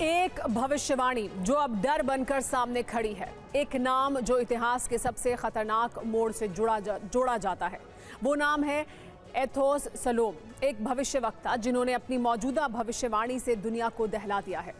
एक भविष्यवाणी जो अब डर बनकर सामने खड़ी है, एक नाम जो इतिहास के सबसे खतरनाक मोड़ से जोड़ा जाता है। वो नाम है एथोस सलोम, एक भविष्यवक्ता जिन्होंने अपनी मौजूदा भविष्यवाणी से दुनिया को दहला दिया है।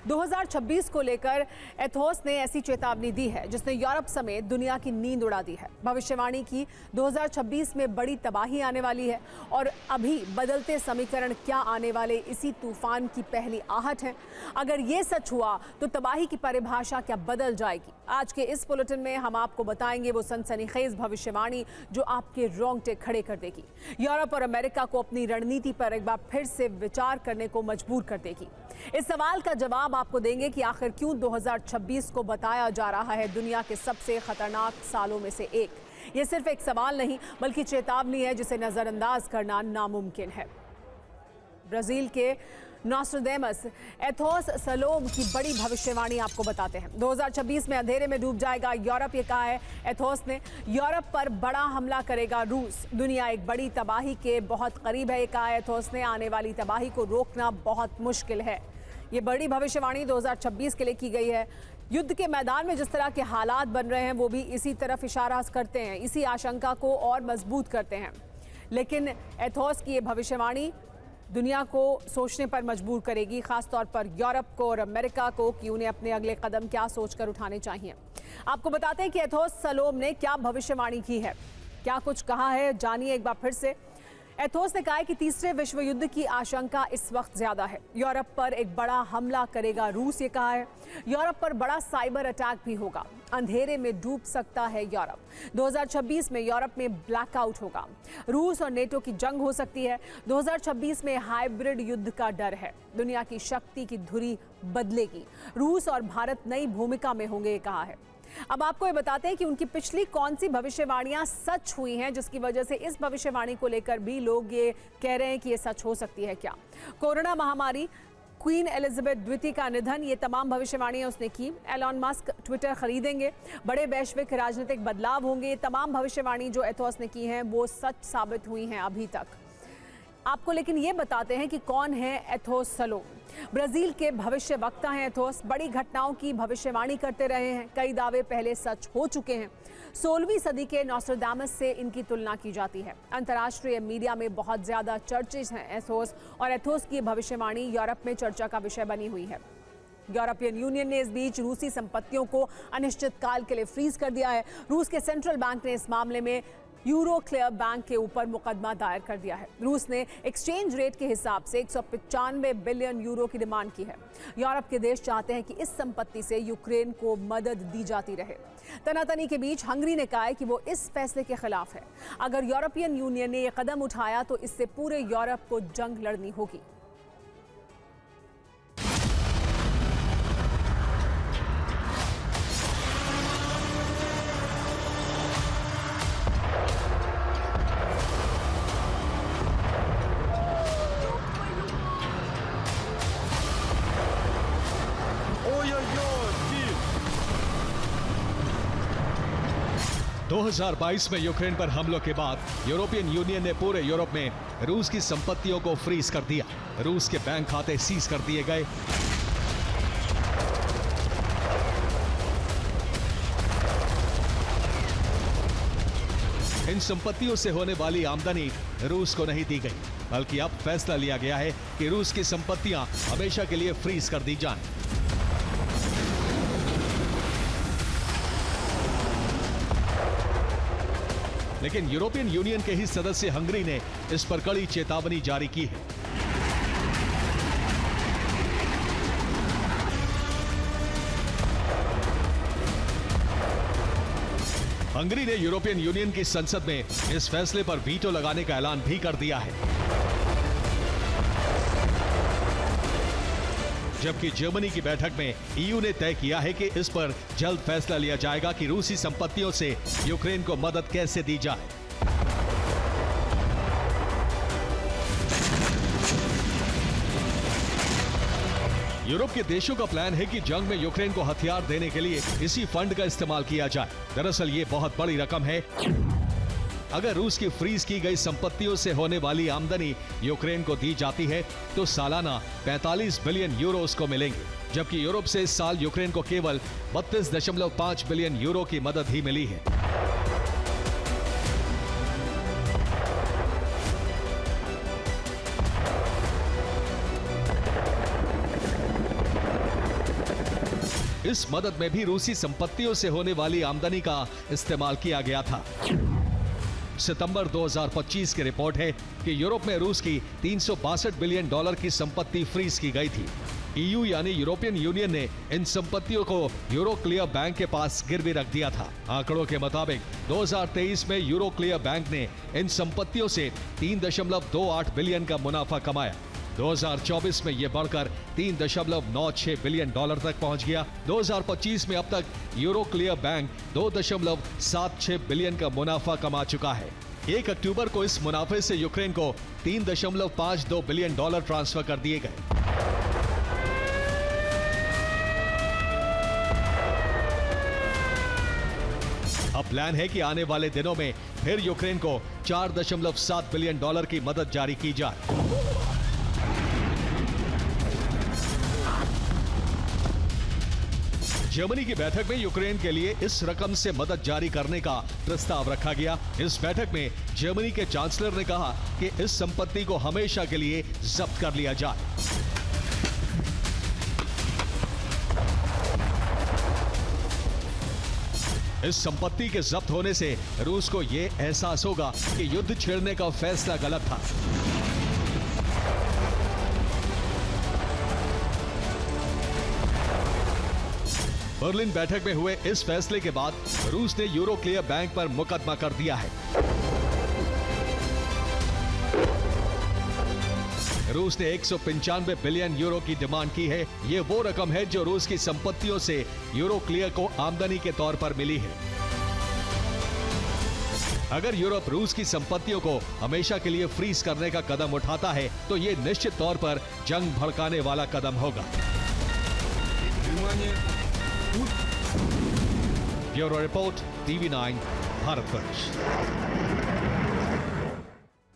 2026 को लेकर एथोस ने ऐसी चेतावनी दी है जिसने यूरोप समेत दुनिया की नींद उड़ा दी है। भविष्यवाणी की 2026 में बड़ी तबाही आने वाली है और अभी बदलते समीकरण क्या आने वाले इसी तूफान की पहली आहट है। अगर ये सच हुआ तो तबाही की परिभाषा क्या बदल जाएगी? आज के इस बुलेटिन में हम आपको बताएंगे वो सनसनीखेज भविष्यवाणी जो आपके रोंगटे खड़े कर देगी, यूरोप और अमेरिका को अपनी रणनीति पर एक बार फिर से विचार करने को मजबूर कर देगी। इस सवाल का जवाब आपको देंगे कि आखिर क्यों 2026 को बताया जा रहा है दुनिया के सबसे खतरनाक सालों में से एक। ये सिर्फ एक सवाल नहीं बल्कि चेतावनी है जिसे नजरअंदाज करना नामुमकिन है। ब्राजील के नॉस्ट्राडेमस एथोस सलोम की बड़ी भविष्यवाणी आपको बताते हैं। 2026 में अंधेरे में डूब जाएगा यूरोप, ये कहा है एथोस ने। यूरोप पर बड़ा हमला करेगा रूस, दुनिया एक बड़ी तबाही के बहुत करीब है, ये कहा है एथोस ने। आने वाली तबाही को रोकना बहुत मुश्किल है। ये बड़ी भविष्यवाणी 2026 के लिए की गई है। युद्ध के मैदान में जिस तरह के हालात बन रहे हैं वो भी इसी तरफ इशारा करते हैं, इसी आशंका को और मजबूत करते हैं। लेकिन एथोस की ये भविष्यवाणी दुनिया को सोचने पर मजबूर करेगी, खासतौर पर यूरोप को और अमेरिका को कि उन्हें अपने अगले कदम क्या सोचकर उठाने चाहिए। आपको बताते हैं कि एथोस सलोम ने क्या भविष्यवाणी की है, क्या कुछ कहा है, जानिए एक बार फिर से। एथोस ने कहा है कि तीसरे विश्व युद्ध की आशंका इस वक्त ज्यादा है। यूरोप पर एक बड़ा हमला करेगा रूस, ये कहा है। यूरोप पर बड़ा साइबर अटैक भी होगा। अंधेरे में डूब सकता है यूरोप। 2026 में यूरोप में ब्लैकआउट होगा। रूस और नेटो की जंग हो सकती है। 2026 में हाइब्रिड युद्ध का डर है। दुनिया की शक्ति की धुरी बदलेगी। रूस और भारत नई भूमिका में होंगे, ये कहा है। अब आपको ये बताते हैं कि उनकी पिछली कौन सी भविष्यवाणियां सच हुई हैं जिसकी वजह से इस भविष्यवाणी को लेकर भी लोग ये कह रहे हैं कि ये सच हो सकती है क्या। कोरोना महामारी, क्वीन एलिजाबेथ द्वितीय का निधन, ये तमाम भविष्यवाणियां उसने की। एलॉन मस्क ट्विटर खरीदेंगे, बड़े वैश्विक राजनीतिक बदलाव होंगे, ये तमाम भविष्यवाणी जो एथोस ने की हैं वो सच साबित हुई हैं अभी तक। आपको लेकिन ये बताते हैं कि कौन है एथोस सलोम। ब्राजील के भविष्य वक्ता हैं एथोस, बड़ी घटनाओं की भविष्यवाणी करते रहे हैं। कई दावे पहले सच हो चुके हैं। 16वीं सदी के नॉस्ट्राडामस से इनकी तुलना की जाती है। अंतर्राष्ट्रीय मीडिया में बहुत ज्यादा चर्चेज हैं एथोस, और एथोस की भविष्यवाणी यूरोप में चर्चा का विषय बनी हुई है। यूरोपियन यूनियन ने इस बीच रूसी संपत्तियों को अनिश्चित काल के लिए फ्रीज कर दिया है। रूस के सेंट्रल बैंक ने इस मामले में यूरो क्लियर बैंक के ऊपर मुकदमा दायर कर दिया है। रूस ने एक्सचेंज रेट के हिसाब से 195 बिलियन यूरो की डिमांड की है। यूरोप के देश चाहते हैं कि इस संपत्ति से यूक्रेन को मदद दी जाती रहे। तनातनी के बीच हंगरी ने कहा है कि वो इस फैसले के खिलाफ है। अगर यूरोपियन यूनियन ने यह कदम उठाया तो इससे पूरे यूरोप को जंग लड़नी होगी। Ой-ой-ой, Киев! 2022 में यूक्रेन पर हमलों के बाद यूरोपियन यूनियन ने पूरे यूरोप में रूस की संपत्तियों को फ्रीज कर दिया। रूस के बैंक खाते सीज कर दिए गए। इन संपत्तियों से होने वाली आमदनी रूस को नहीं दी गई, बल्कि अब फैसला लिया गया है कि रूस की संपत्तियां हमेशा के लिए फ्रीज कर दी जाएं। लेकिन यूरोपियन यूनियन के ही सदस्य हंगरी ने इस पर कड़ी चेतावनी जारी की है। हंगरी ने यूरोपियन यूनियन की संसद में इस फैसले पर वीटो लगाने का ऐलान भी कर दिया है। जबकि जर्मनी की बैठक में ईयू ने तय किया है कि इस पर जल्द फैसला लिया जाएगा कि रूसी संपत्तियों से यूक्रेन को मदद कैसे दी जाए। यूरोप के देशों का प्लान है कि जंग में यूक्रेन को हथियार देने के लिए इसी फंड का इस्तेमाल किया जाए। दरअसल ये बहुत बड़ी रकम है। अगर रूस की फ्रीज की गई संपत्तियों से होने वाली आमदनी यूक्रेन को दी जाती है तो सालाना 45 बिलियन यूरोस को मिलेंगे, जबकि यूरोप से इस साल यूक्रेन को केवल 32.5 बिलियन यूरो की मदद ही मिली है। इस मदद में भी रूसी संपत्तियों से होने वाली आमदनी का इस्तेमाल किया गया था। सितंबर 2025 की रिपोर्ट है कि यूरोप में रूस की 362 बिलियन डॉलर की संपत्ति फ्रीज की गई थी। ईयू यानी यूरोपियन यूनियन ने इन संपत्तियों को यूरोक्लियर बैंक के पास गिरवी रख दिया था। आंकड़ों के मुताबिक 2023 में यूरोक्लियर बैंक ने इन संपत्तियों से 3.28 बिलियन का मुनाफा कमाया। 2024 में यह बढ़कर 3.96 बिलियन डॉलर तक पहुंच गया। 2025 में अब तक यूरोक्लियर बैंक 2.76 बिलियन का मुनाफा कमा चुका है। 1 अक्टूबर को इस मुनाफे से यूक्रेन को 3.52 बिलियन डॉलर ट्रांसफर कर दिए गए। अब प्लान है कि आने वाले दिनों में फिर यूक्रेन को 4.7 बिलियन डॉलर की मदद जारी की जाए। जर्मनी की बैठक में यूक्रेन के लिए इस रकम से मदद जारी करने का प्रस्ताव रखा गया। इस बैठक में जर्मनी के चांसलर ने कहा कि इस संपत्ति को हमेशा के लिए जब्त कर लिया जाए। इस संपत्ति के जब्त होने से रूस को यह एहसास होगा कि युद्ध छेड़ने का फैसला गलत था। बर्लिन बैठक में हुए इस फैसले के बाद रूस ने यूरोक्लियर बैंक पर मुकदमा कर दिया है। रूस ने 195 बिलियन यूरो की डिमांड की है। ये वो रकम है जो रूस की संपत्तियों से यूरोक्लियर को आमदनी के तौर पर मिली है। अगर यूरोप रूस की संपत्तियों को हमेशा के लिए फ्रीज करने का कदम उठाता है तो ये निश्चित तौर पर जंग भड़काने वाला कदम होगा। Bureau report, TV9, Bharatvarsh.